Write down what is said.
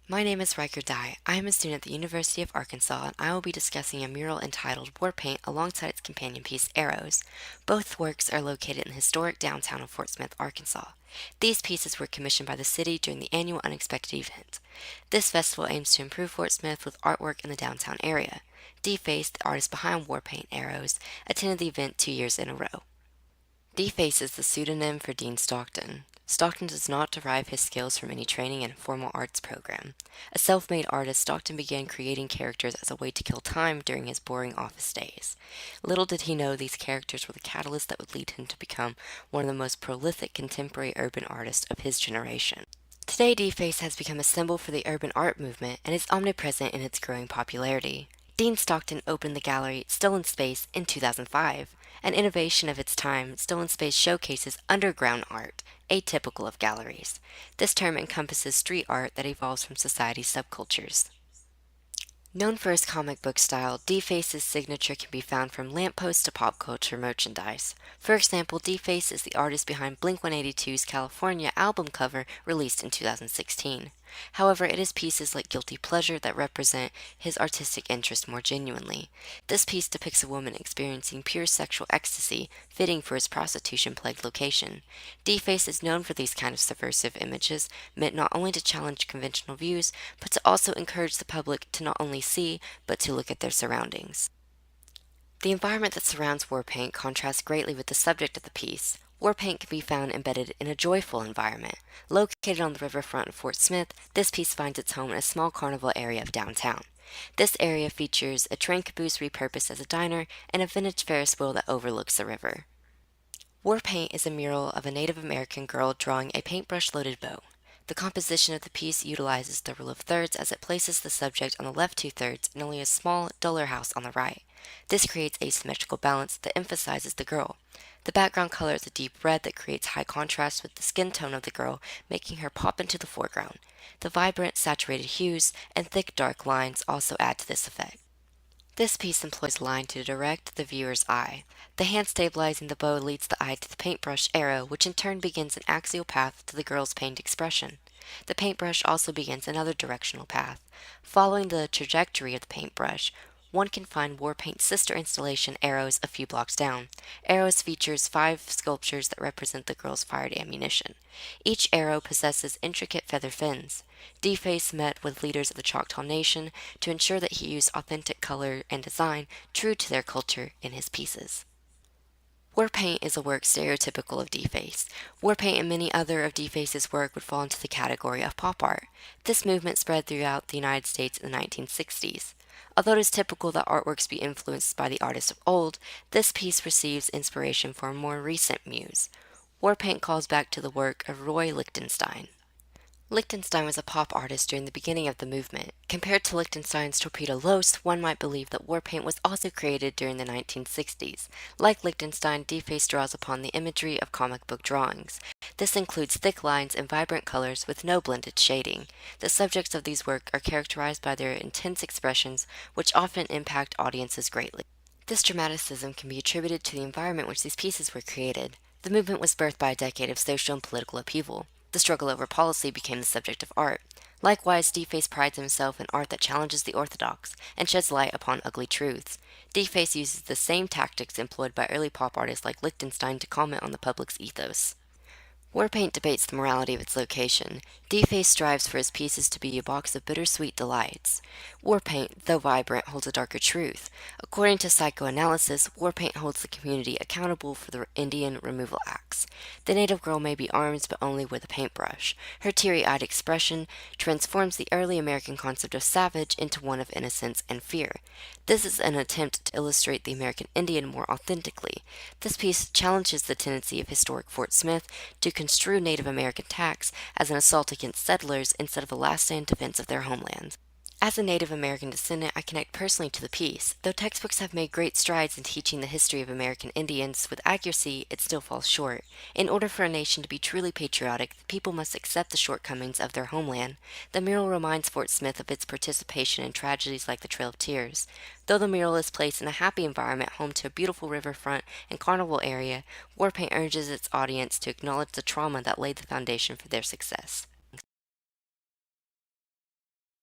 My name is Rhyker. I am a student at the University of Arkansas, and I will be discussing a mural entitled War Paint alongside its companion piece, Arrows. Both works are located in the historic downtown of Fort Smith, Arkansas. These pieces were commissioned by the city during the annual Unexpected event. This festival aims to improve Fort Smith with artwork in the downtown area. Deface, the artist behind War Paint Arrows, attended the event 2 years in a row. Deface is the pseudonym for Dean Stockton. Stockton does not derive his skills from any training in a formal arts program. A self-made artist, Stockton began creating characters as a way to kill time during his boring office days. Little did he know these characters were the catalyst that would lead him to become one of the most prolific contemporary urban artists of his generation. Today, Deface has become a symbol for the urban art movement and is omnipresent in its growing popularity. Dean Stockton opened the gallery Still in Space in 2005. An innovation of its time, Still in Space showcases underground art, atypical of galleries. This term encompasses street art that evolves from society's subcultures. Known for his comic book style, Deface's signature can be found from lampposts to pop culture merchandise. For example, Deface is the artist behind Blink-182's California album cover released in 2016. However, it is pieces like Guilty Pleasure that represent his artistic interest more genuinely. This piece depicts a woman experiencing pure sexual ecstasy, fitting for his prostitution-plagued location. Deface is known for these kind of subversive images, meant not only to challenge conventional views, but to also encourage the public to not only see, but to look at their surroundings. The environment that surrounds war paint contrasts greatly with the subject of the piece. War paint can be found embedded in a joyful environment. Located on the riverfront of Fort Smith, this piece finds its home in a small carnival area of downtown. This area features a train caboose repurposed as a diner and a vintage Ferris wheel that overlooks the river. War Paint is a mural of a Native American girl drawing a paintbrush-loaded bow. The composition of the piece utilizes the rule of thirds as it places the subject on the left two-thirds and only a small, duller house on the right. This creates asymmetrical balance that emphasizes the girl. The background color is a deep red that creates high contrast with the skin tone of the girl, making her pop into the foreground. The vibrant, saturated hues and thick, dark lines also add to this effect. This piece employs line to direct the viewer's eye. The hand stabilizing the bow leads the eye to the paintbrush arrow, which in turn begins an axial path to the girl's pained expression. The paintbrush also begins another directional path. Following the trajectory of the paintbrush, one can find Warpaint's sister installation, Arrows, a few blocks down. Arrows features 5 sculptures that represent the girl's fired ammunition. Each arrow possesses intricate feather fins. Deface met with leaders of the Choctaw Nation to ensure that he used authentic color and design true to their culture in his pieces. War Paint is a work stereotypical of Deface. War Paint and many other of Deface's work would fall into the category of pop art. This movement spread throughout the United States in the 1960s. Although it is typical that artworks be influenced by the artists of old, this piece receives inspiration from a more recent muse. War Paint calls back to the work of Roy Lichtenstein. Lichtenstein was a pop artist during the beginning of the movement. Compared to Lichtenstein's Torpedo Los, one might believe that war paint was also created during the 1960s. Like Lichtenstein, Deface draws upon the imagery of comic book drawings. This includes thick lines and vibrant colors with no blended shading. The subjects of these works are characterized by their intense expressions, which often impact audiences greatly. This dramaticism can be attributed to the environment in which these pieces were created. The movement was birthed by a decade of social and political upheaval. The struggle over policy became the subject of art. Likewise, Deface prides himself in art that challenges the orthodox and sheds light upon ugly truths. Deface uses the same tactics employed by early pop artists like Lichtenstein to comment on the public's ethos. Warpaint debates the morality of its location. Deface strives for his pieces to be a box of bittersweet delights. Warpaint, though vibrant, holds a darker truth. According to psychoanalysis, Warpaint holds the community accountable for the Indian removal acts. The native girl may be armed, but only with a paintbrush. Her teary-eyed expression transforms the early American concept of savage into one of innocence and fear. This is an attempt to illustrate the American Indian more authentically. This piece challenges the tendency of historic Fort Smith to construe Native American attacks as an assault against settlers instead of a last-stand defense of their homeland. As a Native American descendant, I connect personally to the piece. Though textbooks have made great strides in teaching the history of American Indians with accuracy, it still falls short. In order for a nation to be truly patriotic, the people must accept the shortcomings of their homeland. The mural reminds Fort Smith of its participation in tragedies like the Trail of Tears. Though the mural is placed in a happy environment home to a beautiful riverfront and carnival area, Warpaint urges its audience to acknowledge the trauma that laid the foundation for their success.